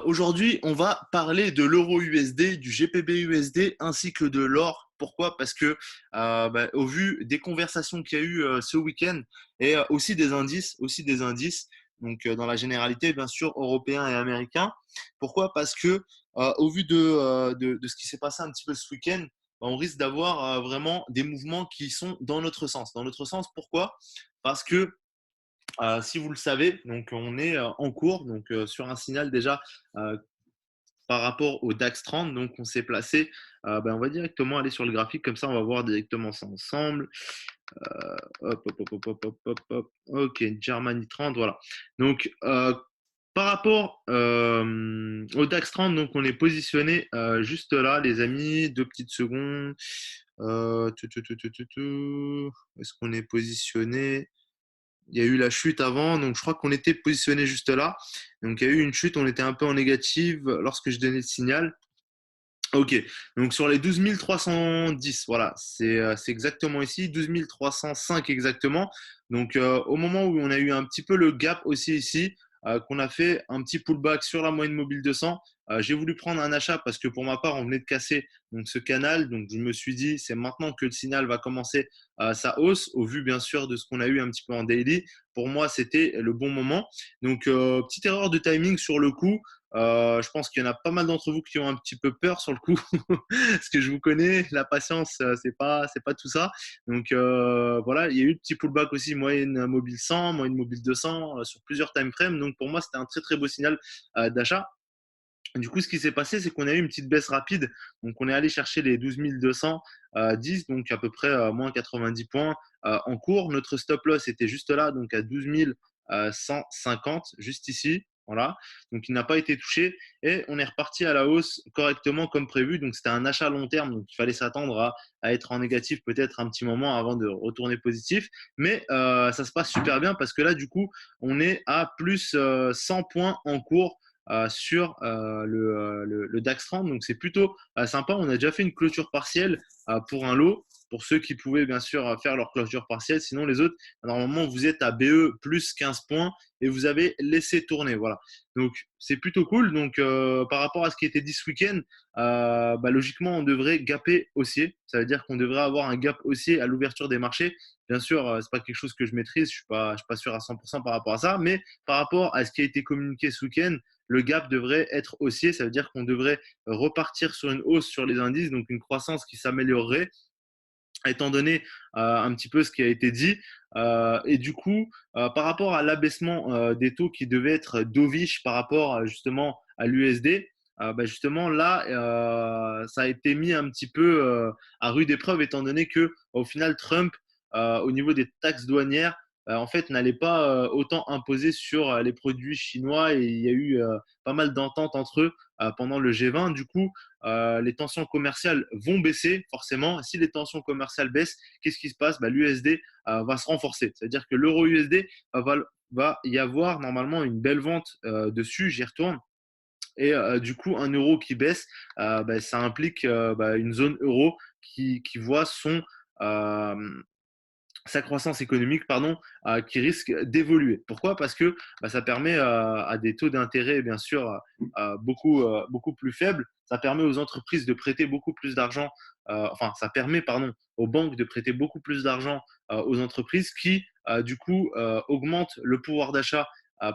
Aujourd'hui, on va parler de l'euro USD, du GPB USD ainsi que de l'or. Pourquoi? Parce que au vu des conversations qu'il y a eu ce week-end et aussi des indices, donc dans la généralité, bien sûr, européens et américains. Pourquoi? Parce que au vu de ce qui s'est passé un petit peu ce week-end, on risque d'avoir vraiment des mouvements qui sont dans notre sens. Dans notre sens, pourquoi? Parce que si vous le savez, donc on est en cours, donc sur un signal déjà euh, par rapport au DAX 30. Donc on s'est placé, on va directement aller sur le graphique, comme ça on va voir directement ça ensemble. Hop, hop, hop, hop, hop, hop, hop. Ok, Germany 30, voilà. Donc par rapport au DAX 30, donc on est positionné juste là, les amis. Deux petites secondes. Où est-ce qu'on est positionné? Il y a eu la chute avant, donc je crois qu'on était positionné juste là. Donc il y a eu une chute, on était un peu en négative lorsque je donnais le signal. Ok, donc sur les 12 310, voilà, c'est exactement ici, 12 305 exactement. Donc au moment où on a eu un petit peu le gap aussi ici, qu'on a fait un petit pullback sur la moyenne mobile 200, j'ai voulu prendre un achat parce que pour ma part, on venait de casser donc ce canal. Donc je me suis dit, c'est maintenant que le signal va commencer sa hausse, au vu bien sûr de ce qu'on a eu un petit peu en daily. Pour moi, c'était le bon moment. Donc petite erreur de timing sur le coup. Je pense qu'il y en a pas mal d'entre vous qui ont un petit peu peur sur le coup, parce que je vous connais, la patience, c'est pas tout ça. Donc voilà, il y a eu le petit pullback aussi, moyenne mobile 100, moyenne mobile 200 sur plusieurs time frames. Donc pour moi, c'était un très très beau signal d'achat. Du coup, ce qui s'est passé, c'est qu'on a eu une petite baisse rapide. Donc, on est allé chercher les 12 210, donc à peu près moins 90 points en cours. Notre stop loss était juste là, donc à 12 150, juste ici. Voilà. Donc, il n'a pas été touché et on est reparti à la hausse correctement comme prévu. Donc, c'était un achat long terme. Donc, il fallait s'attendre à être en négatif peut-être un petit moment avant de retourner positif. Mais ça se passe super bien parce que là, du coup, on est à plus 100 points en cours sur le DAX 30. Donc c'est plutôt sympa. On a déjà fait une clôture partielle pour un lot, pour ceux qui pouvaient bien sûr faire leur clôture partielle. Sinon, les autres, normalement, vous êtes à BE plus 15 points et vous avez laissé tourner. Voilà. Donc c'est plutôt cool. Donc par rapport à ce qui était dit ce week-end, logiquement, on devrait gaper haussier. Ça veut dire qu'on devrait avoir un gap haussier à l'ouverture des marchés. Bien sûr, c'est pas quelque chose que je maîtrise. Je suis pas sûr à 100% par rapport à ça, mais par rapport à ce qui a été communiqué ce week-end, le gap devrait être haussier. Ça veut dire qu'on devrait repartir sur une hausse sur les indices, donc une croissance qui s'améliorerait, étant donné un petit peu ce qui a été dit. Et du coup, par rapport à l'abaissement des taux qui devait être dovish par rapport justement à l'USD, justement là, ça a été mis un petit peu à rude épreuve, étant donné que au final, Trump, au niveau des taxes douanières, en fait, n'allait pas autant imposer sur les produits chinois, et il y a eu pas mal d'ententes entre eux pendant le G20. Du coup, les tensions commerciales vont baisser forcément. Si les tensions commerciales baissent, qu'est-ce qui se passe? L'USD va se renforcer. C'est-à-dire que l'euro USD va y avoir normalement une belle vente dessus, j'y retourne. Et du coup, un euro qui baisse, ça implique une zone euro qui voit euh, sa croissance économique, pardon, qui risque d'évoluer. Pourquoi? Parce que ça permet à des taux d'intérêt, bien sûr, beaucoup plus faibles. Ça permet aux entreprises de prêter beaucoup plus d'argent, enfin, ça permet, pardon, aux banques de prêter beaucoup plus d'argent aux entreprises qui, du coup, augmentent le pouvoir d'achat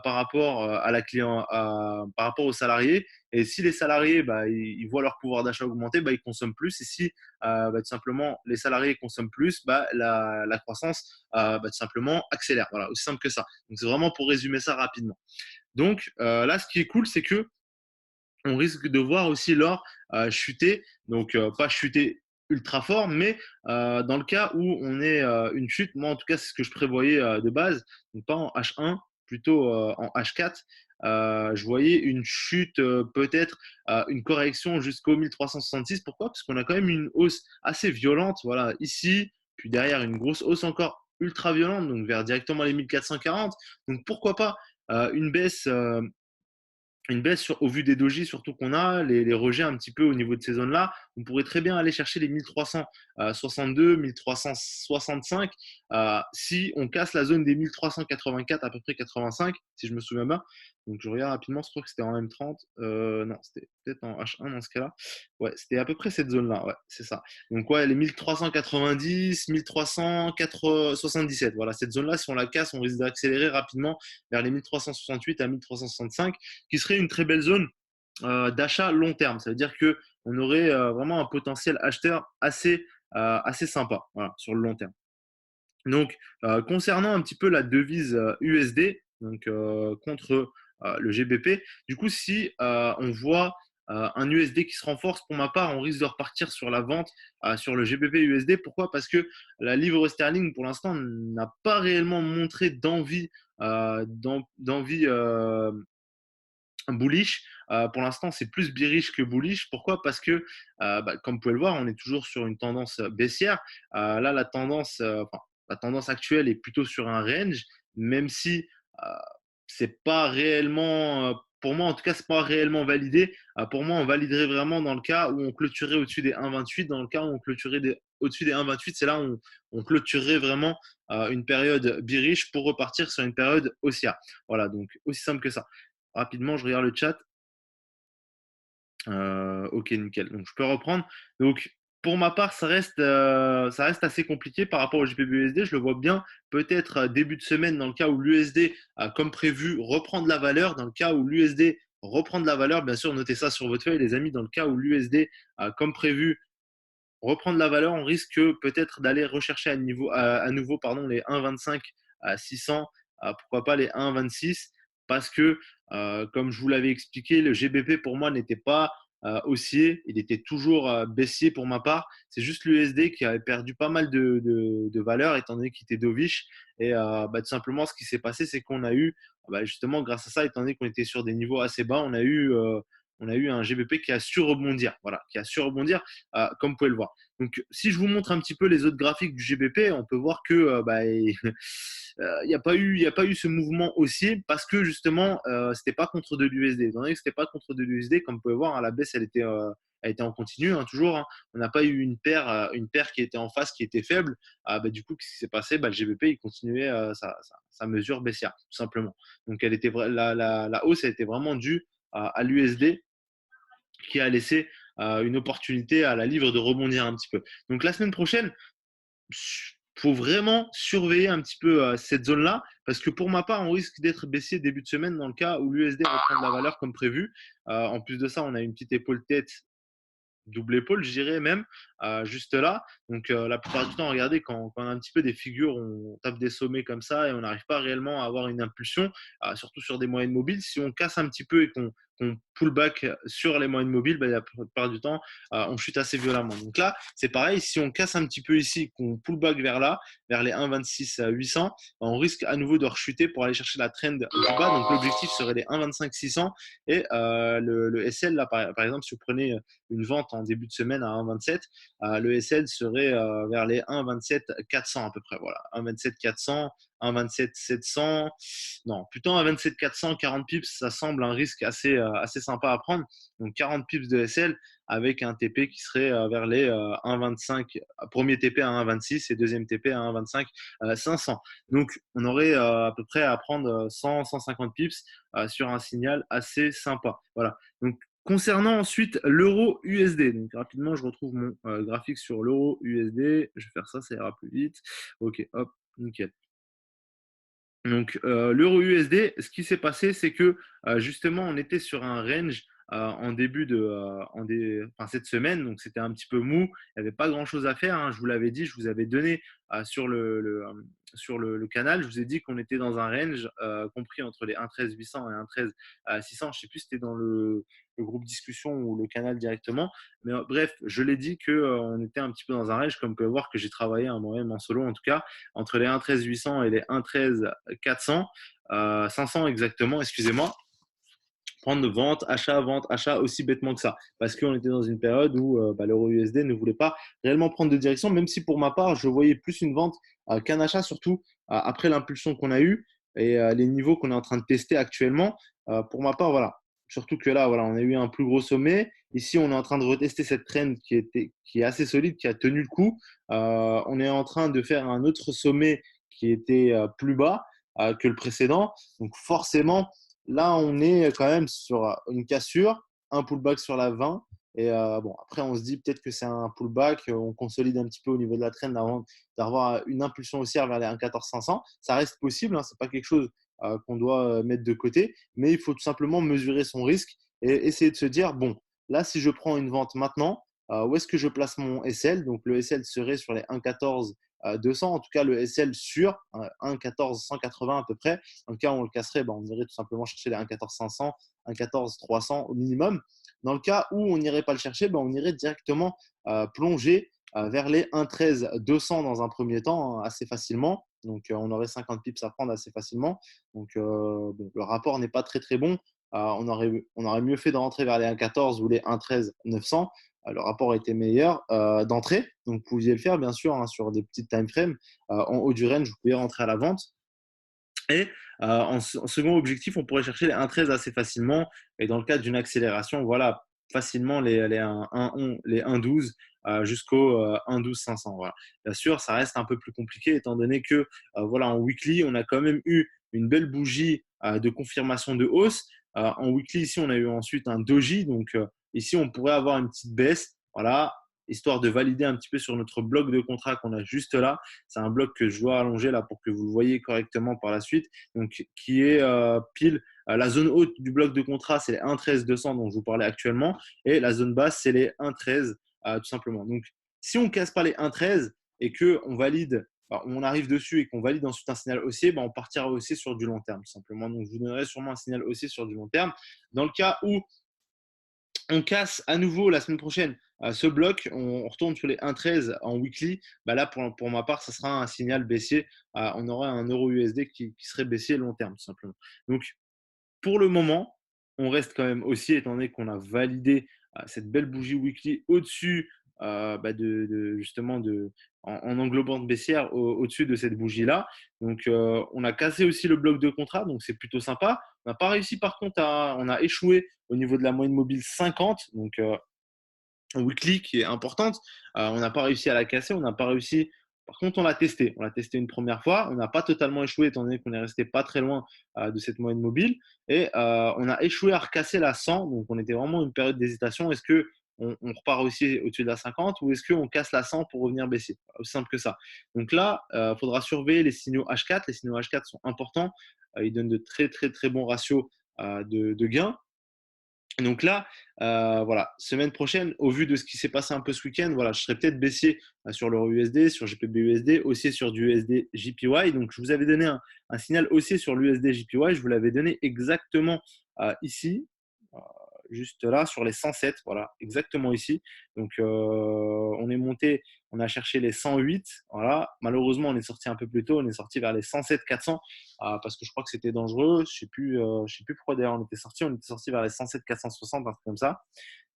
par rapport à la client, par rapport aux salariés. Et si les salariés, ils voient leur pouvoir d'achat augmenter, ils consomment plus. Et si tout simplement les salariés consomment plus, la croissance tout simplement accélère. Voilà, aussi simple que ça. Donc c'est vraiment pour résumer ça rapidement. Donc là, ce qui est cool, c'est que on risque de voir aussi l'or chuter. Donc pas chuter ultra fort, mais dans le cas où on est une chute, moi en tout cas c'est ce que je prévoyais de base, donc pas en H1, plutôt en H4. Je voyais une chute, peut-être une correction jusqu'au 1366. Pourquoi? Parce qu'on a quand même une hausse assez violente, voilà, ici, puis derrière une grosse hausse encore ultra violente, donc vers directement les 1440. Donc pourquoi pas une baisse au vu des dojis surtout qu'on a, les rejets un petit peu au niveau de ces zones-là. on pourrait très bien aller chercher les 1362, 1365 si on casse la zone des 1384 à peu près 85, si je me souviens bien. Donc je regarde rapidement, je crois que c'était en M30. Non, c'était peut-être en H1 dans ce cas-là. Ouais, c'était à peu près cette zone-là. Ouais, c'est ça. Donc ouais, les 1390, 1377. Voilà, cette zone-là, si on la casse, on risque d'accélérer rapidement vers les 1368 à 1365, qui serait une très belle zone d'achat long terme. Ça veut dire qu'on aurait vraiment un potentiel acheteur assez sympa, voilà, sur le long terme. Donc, concernant un petit peu la devise USD, donc contre le GBP, du coup, si on voit un USD qui se renforce, pour ma part, on risque de repartir sur la vente sur le GBP USD. Pourquoi? Parce que la livre sterling, pour l'instant, n'a pas réellement montré d'envie bullish. Pour l'instant, c'est plus bearish que bullish. Pourquoi? Parce que, comme vous pouvez le voir, on est toujours sur une tendance baissière. Là, la tendance actuelle est plutôt sur un range, même si euh, c'est pas réellement, pour moi en tout cas, c'est pas réellement validé. Pour moi, on validerait vraiment dans le cas où on clôturerait au-dessus des 1,28. Dans le cas où on clôturerait au-dessus des 1,28, c'est là où on clôturerait vraiment une période bearish pour repartir sur une période haussière. Voilà, donc aussi simple que ça. Rapidement, je regarde le chat. Ok, nickel. Donc, je peux reprendre. Donc, pour ma part, ça reste assez compliqué par rapport au GBP-USD. Je le vois bien, peut-être début de semaine, dans le cas où l'USD, comme prévu, reprend de la valeur. Dans le cas où l'USD reprend de la valeur, bien sûr, notez ça sur votre feuille, les amis. Dans le cas où l'USD, comme prévu, reprend de la valeur, on risque peut-être d'aller rechercher à nouveau pardon, les 1,25 à 600, pourquoi pas les 1,26, parce que, comme je vous l'avais expliqué, le GBP pour moi n'était pas haussier, il était toujours baissier pour ma part. C'est juste l'USD qui avait perdu pas mal de valeur étant donné qu'il était dovish. Et tout simplement, ce qui s'est passé, c'est qu'on a eu, justement, grâce à ça, étant donné qu'on était sur des niveaux assez bas, on a eu un GBP qui a su rebondir. Voilà, qui a su rebondir, comme vous pouvez le voir. Donc, si je vous montre un petit peu les autres graphiques du GBP, on peut voir que il n'y a pas eu ce mouvement haussier parce que justement, c'était pas contre de l'USD. Étant donné que c'était pas contre de l'USD, comme vous pouvez voir, à la baisse, elle était en continu, hein, toujours. Hein. On n'a pas eu une paire qui était en face, qui était faible. Du coup, qu'est-ce qui s'est passé? Le GBP, il continuait sa mesure baissière, tout simplement. Donc, la hausse, elle était vraiment due à l'USD qui a laissé une opportunité à la livre de rebondir un petit peu. Donc la semaine prochaine, il faut vraiment surveiller un petit peu cette zone-là, parce que pour ma part, on risque d'être baissier début de semaine dans le cas où l'USD reprend de la valeur comme prévu. En plus de ça, on a une petite épaule tête double épaule, je dirais même, juste là. Donc, la plupart du temps, regardez, quand on a un petit peu des figures, on tape des sommets comme ça et on n'arrive pas réellement à avoir une impulsion, surtout sur des moyennes mobiles. Si on casse un petit peu et qu'on pull back sur les moyennes mobiles, la plupart du temps, on chute assez violemment. Donc là, c'est pareil, si on casse un petit peu ici, qu'on pull back vers là, vers les 1,26 800, on risque à nouveau de rechuter pour aller chercher la trend du bas. Donc l'objectif serait les 1,25 600 et le SL, là, par exemple, si vous prenez une vente en début de semaine à 1,27, le SL serait vers les 1,27 400 à peu près. Voilà, 1,27 400, 1,27 700. Non, plutôt 1,27 400, 40 pips, ça semble un risque assez sympa à prendre. Donc 40 pips de SL avec un TP qui serait vers les 1,25, premier TP à 1,26 et deuxième TP à 1,25 500. Donc on aurait à peu près à prendre 100, 150 pips sur un signal assez sympa. Voilà. Donc concernant ensuite l'euro USD, donc rapidement je retrouve mon graphique sur l'euro USD, je vais faire ça, ça ira plus vite. Ok, hop, nickel. Donc l'euro USD, ce qui s'est passé, c'est que justement on était sur un range en début cette semaine, donc c'était un petit peu mou, il n'y avait pas grand chose à faire, hein. Je vous l'avais dit, je vous avais donné sur le canal, je vous ai dit qu'on était dans un range compris entre les 1,13 800 et 1,13 600. Je ne sais plus si c'était dans le groupe discussion ou le canal directement, mais bref, je l'ai dit qu'on était un petit peu dans un range, comme vous pouvez voir que j'ai travaillé moi-même en solo en tout cas, entre les 1,13 800 et les 1,13 400, 500 exactement, excusez-moi. Prendre vente, achat aussi bêtement que ça. Parce qu'on était dans une période où l'euro USD ne voulait pas réellement prendre de direction, même si pour ma part, je voyais plus une vente qu'un achat, surtout après l'impulsion qu'on a eue et les niveaux qu'on est en train de tester actuellement. Pour ma part, voilà. Surtout que là, voilà, on a eu un plus gros sommet. Ici, on est en train de retester cette trend qui est assez solide, qui a tenu le coup. On est en train de faire un autre sommet qui était plus bas que le précédent. Donc forcément, là, on est quand même sur une cassure, un pullback sur la 20. Et bon, après, on se dit peut-être que c'est un pullback. On consolide un petit peu au niveau de la trend avant d'avoir une impulsion haussière vers les 1,14 500. Ça reste possible, hein, ce n'est pas quelque chose qu'on doit mettre de côté, mais il faut tout simplement mesurer son risque et essayer de se dire, bon, là, si je prends une vente maintenant, où est-ce que je place mon SL? Donc, le SL serait sur les 1,14 200, en tout cas le SL sur 1,14 180 à peu près. Dans le cas où on le casserait, on irait tout simplement chercher les 1,14 500, 1,14 300 au minimum. Dans le cas où on n'irait pas le chercher, on irait directement plonger vers les 1,13 200 dans un premier temps, hein, assez facilement. Donc, on aurait 50 pips à prendre assez facilement. Donc, bon, le rapport n'est pas très très bon. On aurait mieux fait de rentrer vers les 1,14 ou les 1,13 900. Le rapport était meilleur d'entrée. Donc, vous pouviez le faire, bien sûr, hein, sur des petites time frames. En haut du range, vous pouvez rentrer à la vente. Et en second objectif, on pourrait chercher les 1,13 assez facilement. Et dans le cadre d'une accélération, voilà, facilement les 1,12 jusqu'au 1,12 500. Voilà. Bien sûr, ça reste un peu plus compliqué étant donné que voilà, en weekly, on a quand même eu une belle bougie de confirmation de hausse. En weekly, ici, on a eu ensuite un doji. Donc, ici, on pourrait avoir une petite baisse. Voilà, histoire de valider un petit peu sur notre bloc de contrat qu'on a juste là. C'est un bloc que je dois allonger là pour que vous le voyez correctement par la suite. Donc, qui est pile la zone haute du bloc de contrat, c'est les 1,13 200 dont je vous parlais actuellement. Et la zone basse, c'est les 1,13 tout simplement. Donc, si on ne casse pas les 1,13 et qu'on valide, on arrive dessus et qu'on valide ensuite un signal haussier, on partira haussier sur du long terme tout simplement. Donc, je vous donnerai sûrement un signal haussier sur du long terme. Dans le cas où on casse à nouveau la semaine prochaine ce bloc, on retourne sur les 1,13 en weekly. Là, pour ma part, ça sera un signal baissier. On aura un euro USD qui serait baissier long terme, tout simplement. Donc, pour le moment, on reste quand même haussier, étant donné qu'on a validé cette belle bougie weekly au-dessus justement en englobante baissière au-dessus de cette bougie-là. Donc, on a cassé aussi le bloc de contrat, donc c'est plutôt sympa. On n'a pas réussi, par contre, on a échoué au niveau de la moyenne mobile 50, donc weekly qui est importante. On n'a pas réussi à la casser, on n'a pas réussi. Par contre, on l'a testé. On l'a testé une première fois. On n'a pas totalement échoué, étant donné qu'on est resté pas très loin de cette moyenne mobile. Et on a échoué à recasser la 100. Donc, on était vraiment une période d'hésitation. Est-ce que on repart aussi au-dessus de la 50 ou est-ce qu'on casse la 100 pour revenir baisser? Aussi simple que ça. Donc là, il faudra surveiller les signaux H4. Les signaux H4 sont importants. Ils donnent de très, très, très bons ratios de gains. Donc là, voilà, semaine prochaine, au vu de ce qui s'est passé un peu ce week-end, voilà, je serais peut-être baissier sur l'euro USD, sur GPB USD, haussier sur du USD JPY. Donc, je vous avais donné un signal haussier sur l'USD JPY. Je vous l'avais donné exactement ici, juste là, sur les 107. Voilà, exactement ici. Donc, on est monté, on a cherché les 108. Voilà, malheureusement, on est sorti un peu plus tôt. On est sorti vers les 107 400 parce que je crois que c'était dangereux. Je sais plus pourquoi d'ailleurs on était sorti vers les 107 460, un truc comme ça.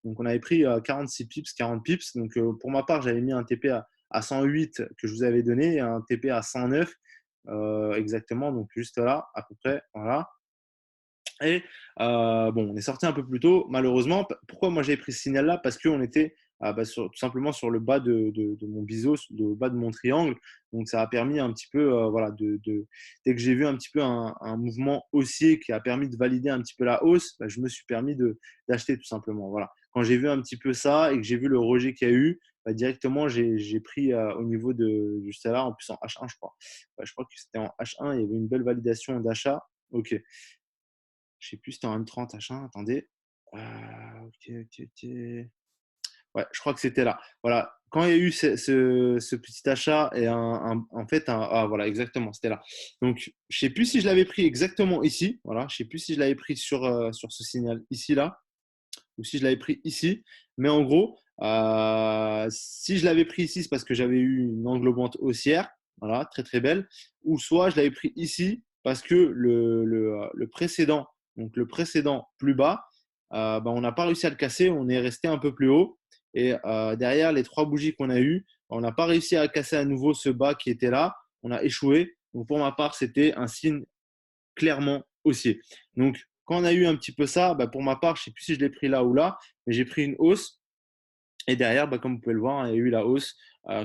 Donc on avait pris 46 pips, 40 pips. Donc pour ma part, j'avais mis un TP à 108 que je vous avais donné et un TP à 109 exactement, donc juste là à peu près. Voilà. Et bon, on est sorti un peu plus tôt, malheureusement. Pourquoi moi j'ai pris ce signal-là? Parce qu'on était tout simplement sur le bas de mon biseau, le bas de mon triangle. Donc ça a permis un petit peu, voilà, dès que j'ai vu un petit peu un mouvement haussier qui a permis de valider un petit peu la hausse, je me suis permis d'acheter tout simplement. Voilà. Quand j'ai vu un petit peu ça et que j'ai vu le rejet qu'il y a eu, directement j'ai pris au niveau de juste là, en plus en H1, je crois. Je crois que c'était en H1, il y avait une belle validation d'achat. Ok. Je sais plus si c'était en M30 H1. Attendez. Ok. Ouais, je crois que c'était là. Voilà. Quand il y a eu ce petit achat et en fait, voilà, exactement, c'était là. Donc, je sais plus si je l'avais pris exactement ici. Voilà. Je sais plus si je l'avais pris sur ce signal ici, là, ou si je l'avais pris ici. Mais en gros, si je l'avais pris ici, c'est parce que j'avais eu une englobante haussière. Voilà, très très belle. Ou soit je l'avais pris ici parce que le précédent, donc le précédent plus bas, on n'a pas réussi à le casser. On est resté un peu plus haut. Et derrière les trois bougies qu'on a eues, on n'a pas réussi à casser à nouveau ce bas qui était là. On a échoué. Donc pour ma part, c'était un signe clairement haussier. Donc quand on a eu un petit peu ça, pour ma part, je ne sais plus si je l'ai pris là ou là, mais j'ai pris une hausse. Et derrière, comme vous pouvez le voir, hein, il y a eu la hausse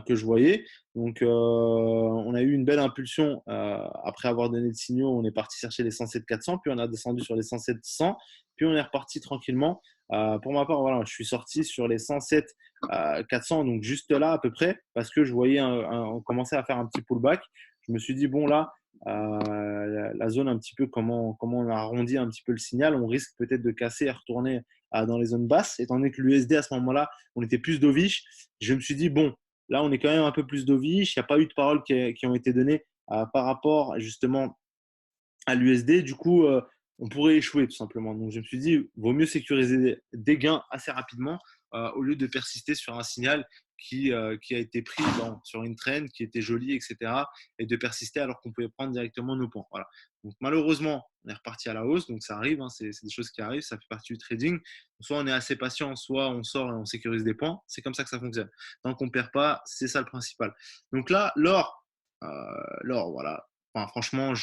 que je voyais. Donc, on a eu une belle impulsion. Après avoir donné de signaux, on est parti chercher les 107 400, puis on a descendu sur les 107 100, puis on est reparti tranquillement. Pour ma part, voilà, je suis sorti sur les 107 400, donc juste là à peu près, parce que je voyais on commençait à faire un petit pullback. Je me suis dit, bon là, la zone un petit peu, comment on a arrondi un petit peu le signal, on risque peut-être de casser et retourner dans les zones basses, étant donné que l'USD à ce moment-là, on était plus dovish. Je me suis dit, bon, là, on est quand même un peu plus dovish. Il n'y a pas eu de paroles qui ont été données par rapport justement à l'USD. Du coup, on pourrait échouer tout simplement. Donc, je me suis dit, vaut mieux sécuriser des gains assez rapidement au lieu de persister sur un signal qui a été pris sur une trend qui était jolie, etc. Et de persister alors qu'on pouvait prendre directement nos points. Voilà. Donc, malheureusement, on est reparti à la hausse. Donc, ça arrive. Hein, c'est des choses qui arrivent. Ça fait partie du trading. Soit on est assez patient, soit on sort et on sécurise des points. C'est comme ça que ça fonctionne. Tant qu'on ne perd pas, c'est ça le principal. Donc là, l'or, voilà. Enfin, franchement,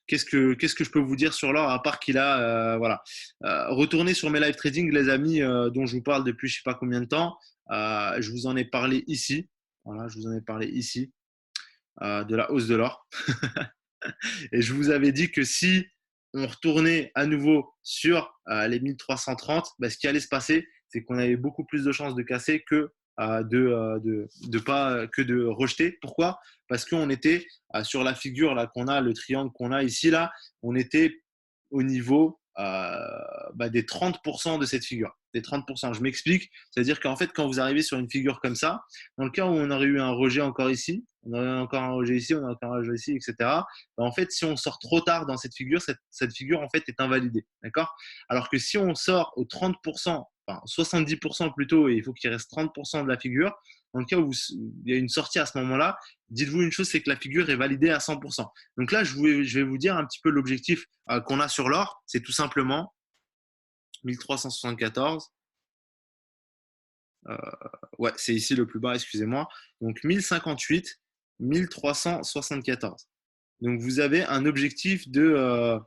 qu'est-ce que je peux vous dire sur l'or à part qu'il a voilà. Retournez sur mes live trading, les amis, dont je vous parle depuis je sais pas combien de temps. Je vous en ai parlé ici. Voilà, je vous en ai parlé ici de la hausse de l'or. Et je vous avais dit que si on retournait à nouveau sur les 1330, ce qui allait se passer, c'est qu'on avait beaucoup plus de chances de casser que de rejeter. Pourquoi? Parce qu'on était sur la figure là qu'on a, le triangle qu'on a ici là, on était au niveau des 30% de cette figure. Des 30%. Je m'explique. C'est-à-dire qu'en fait, quand vous arrivez sur une figure comme ça, dans le cas où on aurait eu un rejet encore ici, on aurait encore un rejet ici, on aurait encore un rejet ici, etc. En fait, si on sort trop tard dans cette figure, cette figure en fait est invalidée. D'accord? Alors que si on sort au 30%, enfin 70% plutôt, et il faut qu'il reste 30% de la figure, dans le cas où il y a une sortie à ce moment-là, dites-vous une chose, c'est que la figure est validée à 100%. Donc là, je vais vous dire un petit peu l'objectif qu'on a sur l'or. C'est tout simplement 1374. Ouais, c'est ici le plus bas, excusez-moi. Donc 1058, 1374. Donc vous avez un objectif dans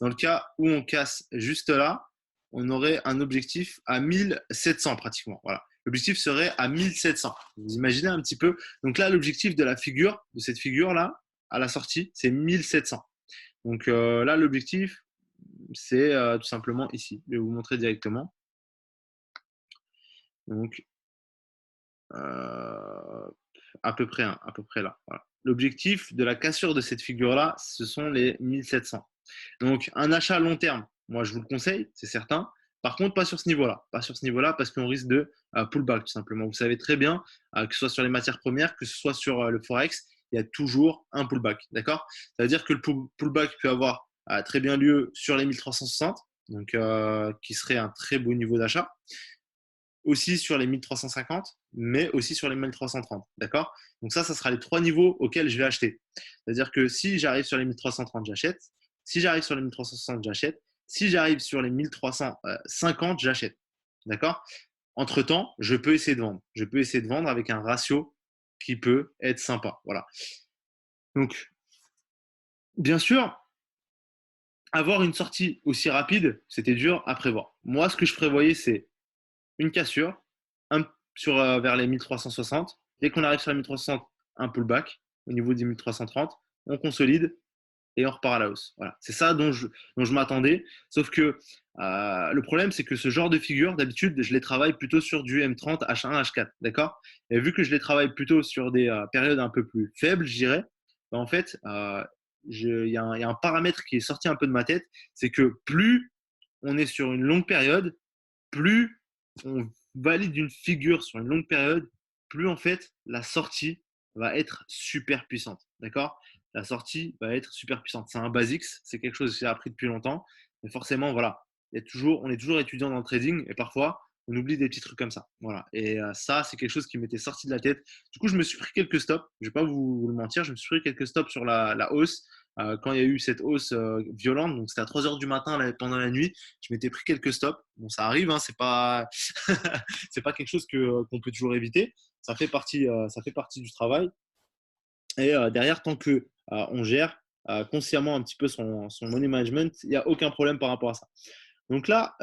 le cas où on casse juste là, on aurait un objectif à 1700 pratiquement. Voilà. L'objectif serait à 1700. Vous imaginez un petit peu. Donc là, l'objectif de cette figure-là, à la sortie, c'est 1700. Donc là, l'objectif, c'est tout simplement ici. Je vais vous montrer directement. Donc, à peu près là. Voilà. L'objectif de la cassure de cette figure-là, ce sont les 1700. Donc, un achat à long terme, moi, je vous le conseille, c'est certain. Par contre, pas sur ce niveau-là. Pas sur ce niveau-là parce qu'on risque de pullback, tout simplement. Vous savez très bien, que ce soit sur les matières premières, que ce soit sur le Forex, il y a toujours un pullback. D'accord? Ça veut dire que le pullback peut avoir très bien lieu sur les 1360, donc qui serait un très beau niveau d'achat. Aussi sur les 1350, mais aussi sur les 1330. D'accord? Donc ça sera les trois niveaux auxquels je vais acheter. C'est-à-dire que si j'arrive sur les 1330, j'achète. Si j'arrive sur les 1360, j'achète. Si j'arrive sur les 1350, j'achète. D'accord? Entre-temps, je peux essayer de vendre. Je peux essayer de vendre avec un ratio qui peut être sympa. Voilà. Donc, bien sûr, avoir une sortie aussi rapide, c'était dur à prévoir. Moi, ce que je prévoyais, c'est une cassure vers les 1360. Dès qu'on arrive sur les 1360, un pullback au niveau des 1330. On consolide et on repart à la hausse. Voilà. C'est ça dont je m'attendais. Sauf que le problème, c'est que ce genre de figure, d'habitude, je les travaille plutôt sur du M30, H1, H4. D'accord? Et vu que je les travaille plutôt sur des périodes un peu plus faibles, je dirais, en fait, il y a un paramètre qui est sorti un peu de ma tête, c'est que plus on est sur une longue période, plus on valide une figure sur une longue période, plus en fait la sortie va être super puissante. D'accord? La sortie va être super puissante. C'est un basics, c'est quelque chose que j'ai appris depuis longtemps. Mais forcément, voilà, on est toujours étudiant dans le trading et parfois on oublie des petits trucs comme ça. Voilà. Et ça, c'est quelque chose qui m'était sorti de la tête. Du coup, je me suis pris quelques stops. Je ne vais pas vous le mentir, je me suis pris quelques stops sur la hausse. Quand il y a eu cette hausse violente, donc c'était à 3 heures du matin pendant la nuit, je m'étais pris quelques stops. Bon, ça arrive, hein, c'est pas c'est pas quelque chose qu'on peut toujours éviter. Ça fait partie du travail. Et derrière, tant que on gère, consciemment un petit peu son money management, il n'y a aucun problème par rapport à ça. Donc là,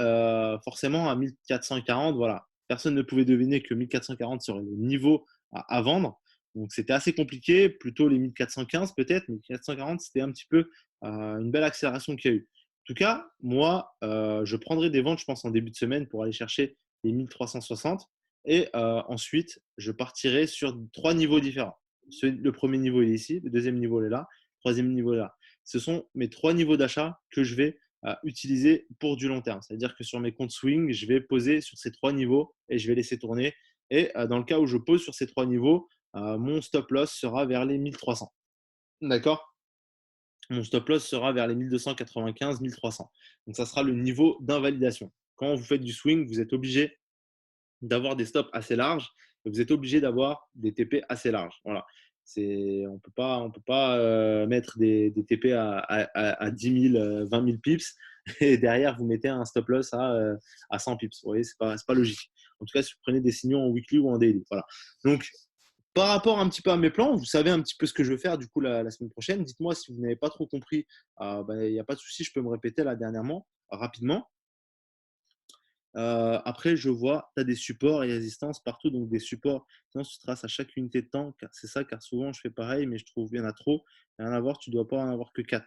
forcément, à 1440, voilà, personne ne pouvait deviner que 1440 serait le niveau à vendre. Donc c'était assez compliqué, plutôt les 1415 peut-être, mais 1440, c'était un petit peu une belle accélération qu'il y a eu. En tout cas, moi, je prendrai des ventes, je pense, en début de semaine pour aller chercher les 1360. Et ensuite, je partirai sur trois niveaux différents. Le premier niveau il est ici, le deuxième niveau il est là, le troisième niveau est là. Ce sont mes trois niveaux d'achat que je vais utiliser pour du long terme. C'est-à-dire que sur mes comptes swing, je vais poser sur ces trois niveaux et je vais laisser tourner. Et dans le cas où je pose sur ces trois niveaux, mon stop loss sera vers les 1300. D'accord? Mon stop loss sera vers les 1295, 1300. Donc ça sera le niveau d'invalidation. Quand vous faites du swing, vous êtes obligé d'avoir des stops assez larges et vous êtes obligé d'avoir des TP assez larges. Voilà. On peut pas mettre des TP à 10 000, 20 000 pips et derrière vous mettez un stop loss à 100 pips. Vous voyez, c'est pas logique. En tout cas, si vous prenez des signaux en weekly ou en daily. Voilà. Donc, par rapport un petit peu à mes plans, vous savez un petit peu ce que je vais faire du coup la semaine prochaine. Dites-moi si vous n'avez pas trop compris. Il n'y a pas de souci, je peux me répéter là dernièrement, rapidement. Après, je vois, tu as des supports et résistances partout, donc des supports. Sinon, tu traces à chaque unité de temps, car c'est ça, car souvent je fais pareil, mais je trouve qu'il y en a trop. Il y en a à voir, tu ne dois pas en avoir que 4.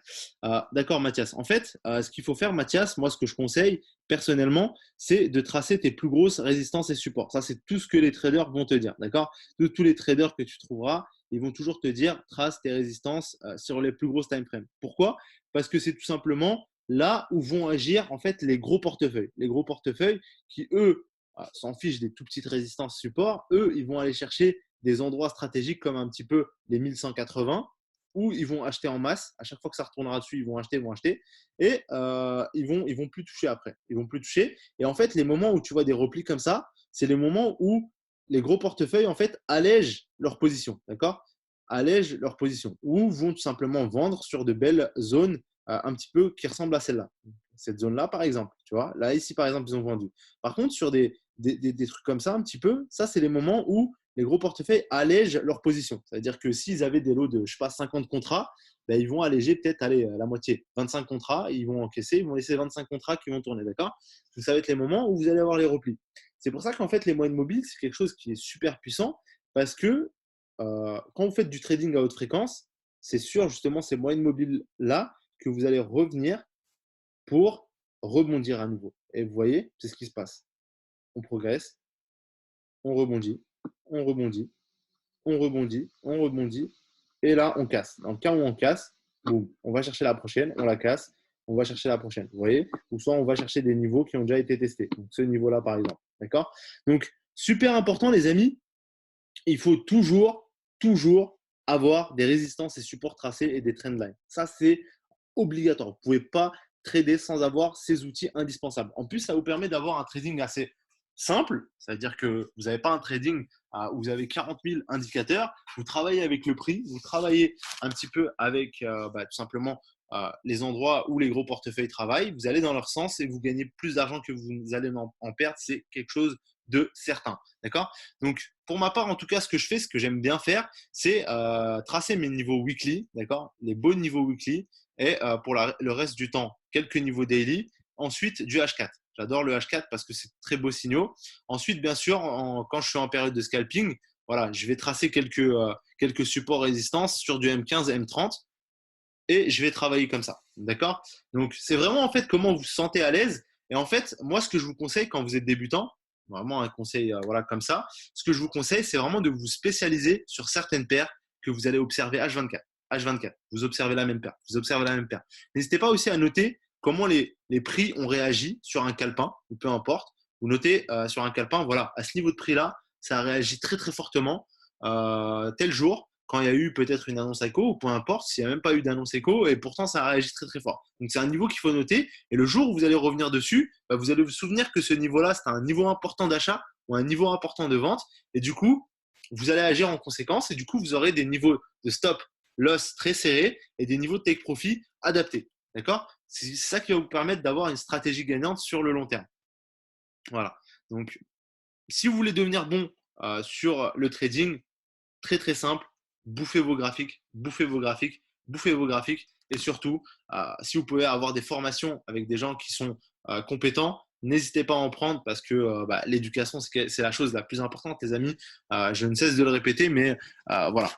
D'accord, Mathias. En fait, ce qu'il faut faire, Mathias, moi, ce que je conseille personnellement, c'est de tracer tes plus grosses résistances et supports. Ça, c'est tout ce que les traders vont te dire. D'accord? Tous les traders que tu trouveras, ils vont toujours te dire trace tes résistances sur les plus grosses time frames. Pourquoi? Parce que c'est tout simplement là où vont agir en fait les gros portefeuilles. Les gros portefeuilles qui, eux, s'en fichent des tout petites résistances support. Eux, ils vont aller chercher des endroits stratégiques comme un petit peu les 1180 où ils vont acheter en masse. À chaque fois que ça retournera dessus, ils vont acheter. Et ils vont plus toucher après. Ils vont plus toucher. Et en fait, les moments où tu vois des replis comme ça, c'est les moments où les gros portefeuilles en fait allègent leur position. D'accord? Allègent leur position. Ou vont tout simplement vendre sur de belles zones un petit peu qui ressemble à celle-là. Cette zone-là, par exemple, tu vois. Là, ici, par exemple, ils ont vendu. Par contre, sur des trucs comme ça, un petit peu, ça, c'est les moments où les gros portefeuilles allègent leur position. C'est-à-dire que s'ils avaient des lots de, je sais pas, 50 contrats, ben, ils vont alléger peut-être aller la moitié, 25 contrats, ils vont encaisser, ils vont laisser 25 contrats qui vont tourner, d'accord? Donc, ça va être les moments où vous allez avoir les replis. C'est pour ça qu'en fait, les moyennes mobiles, c'est quelque chose qui est super puissant parce que quand vous faites du trading à haute fréquence, c'est sûr, justement, ces moyennes mobiles-là, que vous allez revenir pour rebondir à nouveau. Et vous voyez, c'est ce qui se passe. On progresse, on rebondit, on rebondit, on rebondit, on rebondit. Et là, on casse. Dans le cas où on casse, boum, on va chercher la prochaine, on la casse, on va chercher la prochaine. Vous voyez? Ou soit on va chercher des niveaux qui ont déjà été testés. Donc, ce niveau-là, par exemple. D'accord? Donc, super important, les amis. Il faut toujours avoir des résistances et supports tracés et des trendlines. Ça, c'est obligatoire. Vous ne pouvez pas trader sans avoir ces outils indispensables. En plus, ça vous permet d'avoir un trading assez simple, c'est-à-dire que vous n'avez pas un trading où vous avez 40 000 indicateurs, vous travaillez avec le prix, vous travaillez un petit peu avec tout simplement les endroits où les gros portefeuilles travaillent, vous allez dans leur sens et vous gagnez plus d'argent que vous allez en perdre, c'est quelque chose de certain. D'accord? Donc, pour ma part, en tout cas, ce que je fais, ce que j'aime bien faire, c'est tracer mes niveaux weekly, d'accord? Les beaux niveaux weekly, et pour le reste du temps, quelques niveaux daily. Ensuite, du H4. J'adore le H4 parce que c'est très beaux signaux. Ensuite, bien sûr, quand je suis en période de scalping, voilà, je vais tracer quelques supports résistance sur du M15 et M30 et je vais travailler comme ça. D'accord? Donc, c'est vraiment en fait comment vous vous sentez à l'aise. Et en fait, moi, ce que je vous conseille quand vous êtes débutant, vraiment un conseil voilà, comme ça, ce que je vous conseille, c'est vraiment de vous spécialiser sur certaines paires que vous allez observer H24. H24, vous observez la même paire, vous observez la même paire. N'hésitez pas aussi à noter comment les prix ont réagi sur un calepin, ou peu importe. Vous notez sur un calepin, voilà, à ce niveau de prix-là, ça a réagi très très fortement tel jour, quand il y a eu peut-être une annonce écho, ou peu importe, s'il n'y a même pas eu d'annonce écho, et pourtant ça a réagi très très fort. Donc c'est un niveau qu'il faut noter, et le jour où vous allez revenir dessus, bah, vous allez vous souvenir que ce niveau-là, c'est un niveau important d'achat ou un niveau important de vente, et du coup, vous allez agir en conséquence, et du coup, vous aurez des niveaux de stop loss très serrés et des niveaux de take profit adaptés. D'accord? C'est ça qui va vous permettre d'avoir une stratégie gagnante sur le long terme. Voilà. Donc, si vous voulez devenir bon sur le trading, très très simple, bouffez vos graphiques, bouffez vos graphiques et surtout, si vous pouvez avoir des formations avec des gens qui sont compétents, n'hésitez pas à en prendre parce que l'éducation, c'est la chose la plus importante, les amis. Je ne cesse de le répéter, mais voilà.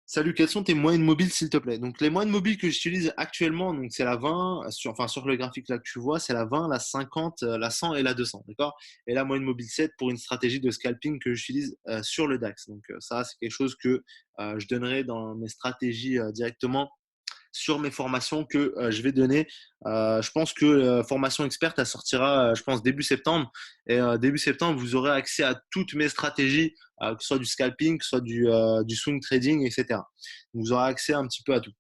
Salut, quelles sont tes moyennes mobiles, s'il te plaît? Donc, les moyennes mobiles que j'utilise actuellement, donc c'est la 20, sur le graphique là que tu vois, c'est la 20, la 50, la 100 et la 200, d'accord? Et la moyenne mobile 7 pour une stratégie de scalping que j'utilise sur le DAX. Donc, ça, c'est quelque chose que je donnerai dans mes stratégies directement sur mes formations que je vais donner. Je pense que formation experte, elle sortira, je pense, début septembre. Et début septembre, vous aurez accès à toutes mes stratégies, que ce soit du scalping, que ce soit du swing trading, etc. Vous aurez accès un petit peu à tout.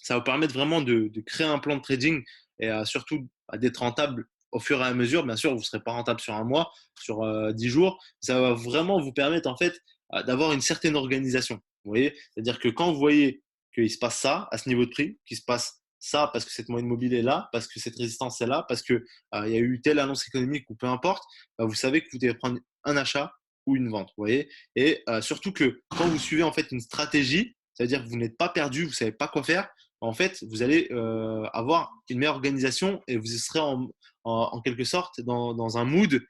Ça va vous permettre vraiment de créer un plan de trading et surtout d'être rentable au fur et à mesure. Bien sûr, vous ne serez pas rentable sur un mois, sur 10 jours. Ça va vraiment vous permettre en fait d'avoir une certaine organisation. Vous voyez, c'est-à-dire que quand vous voyez qu'il se passe ça à ce niveau de prix, qu'il se passe ça parce que cette moyenne mobile est là, parce que cette résistance est là, parce qu'il y a eu telle annonce économique ou peu importe, vous savez que vous devez prendre un achat ou une vente. Vous voyez, et surtout que quand vous suivez en fait une stratégie, c'est-à-dire que vous n'êtes pas perdu, vous ne savez pas quoi faire, en fait, vous allez avoir une meilleure organisation et vous serez en quelque sorte dans un mood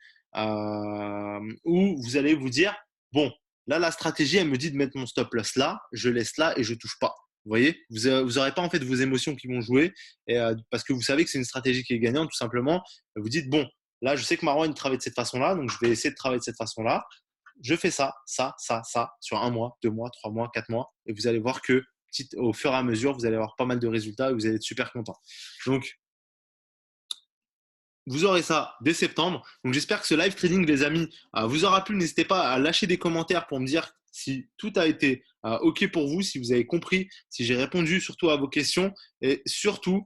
où vous allez vous dire, bon, là, la stratégie, elle me dit de mettre mon stop loss là, je laisse là et je touche pas. Vous voyez, vous n'aurez pas en fait vos émotions qui vont jouer et, parce que vous savez que c'est une stratégie qui est gagnante, tout simplement. Vous dites, bon, là, je sais que Marwan il travaille de cette façon-là, donc je vais essayer de travailler de cette façon-là. Je fais ça, sur un mois, 2 mois, 3 mois, 4 mois, et vous allez voir que au fur et à mesure, vous allez avoir pas mal de résultats et vous allez être super content. Donc, vous aurez ça dès septembre. Donc, j'espère que ce live trading, les amis, vous aura plu. N'hésitez pas à lâcher des commentaires pour me dire si tout a été OK pour vous, si vous avez compris, si j'ai répondu surtout à vos questions et surtout,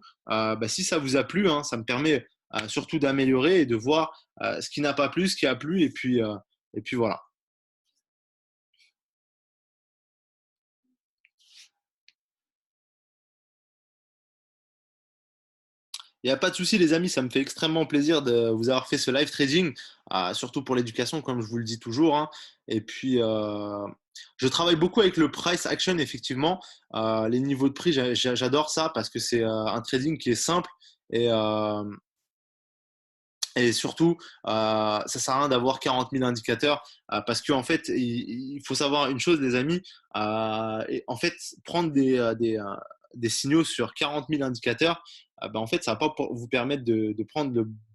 si ça vous a plu, hein, ça me permet surtout d'améliorer et de voir ce qui n'a pas plu, ce qui a plu et puis voilà. Il n'y a pas de souci, les amis, ça me fait extrêmement plaisir de vous avoir fait ce live trading, surtout pour l'éducation, comme je vous le dis toujours, hein. Et puis, je travaille beaucoup avec le price action, effectivement. Les niveaux de prix, j'adore ça parce que c'est un trading qui est simple et, et surtout, ça sert à rien d'avoir 40 000 indicateurs parce qu'en fait, il faut savoir une chose, les amis. En fait, prendre des signaux sur 40 000 indicateurs, en fait, ça va pas vous permettre de prendre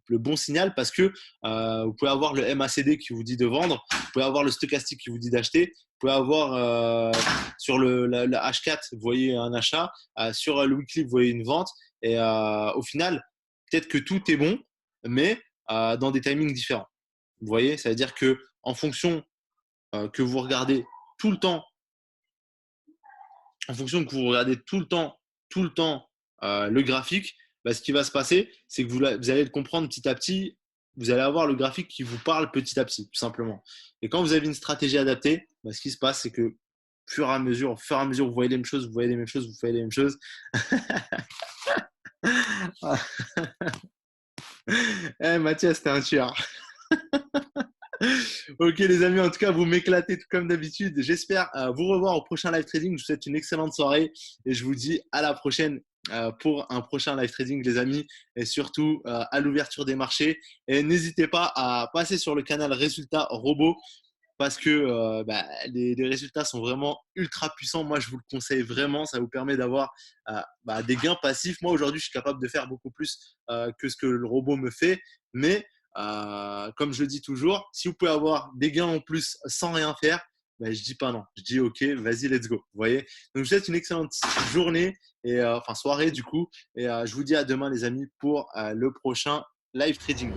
le bon signal parce que vous pouvez avoir le MACD qui vous dit de vendre, vous pouvez avoir le stochastique qui vous dit d'acheter, vous pouvez avoir sur le H4, vous voyez un achat, sur le weekly, vous voyez une vente. Et au final, peut-être que tout est bon, mais dans des timings différents. Vous voyez, ça veut dire que en fonction que vous regardez tout le temps, en fonction que vous regardez tout le temps le graphique, ce qui va se passer, c'est que vous allez le comprendre petit à petit. Vous allez avoir le graphique qui vous parle petit à petit, tout simplement. Et quand vous avez une stratégie adaptée, ce qui se passe, c'est que au fur et à mesure, vous voyez les mêmes choses, vous voyez les mêmes choses, vous voyez les mêmes choses. Mathias, t'es un tueur. Ok les amis, en tout cas vous m'éclatez tout comme d'habitude. J'espère vous revoir au prochain live trading. Je vous souhaite une excellente soirée et je vous dis à la prochaine pour un prochain live trading les amis et surtout à l'ouverture des marchés. Et n'hésitez pas à passer sur le canal Résultats Robots parce que les résultats sont vraiment ultra puissants. Moi je vous le conseille vraiment, ça vous permet d'avoir des gains passifs. Moi aujourd'hui je suis capable de faire beaucoup plus que ce que le robot me fait, mais comme je le dis toujours, si vous pouvez avoir des gains en plus sans rien faire, je dis pas non. Je dis ok, vas-y, let's go. Vous voyez. Donc je vous souhaite une excellente journée et enfin soirée du coup. Et je vous dis à demain les amis pour le prochain live trading.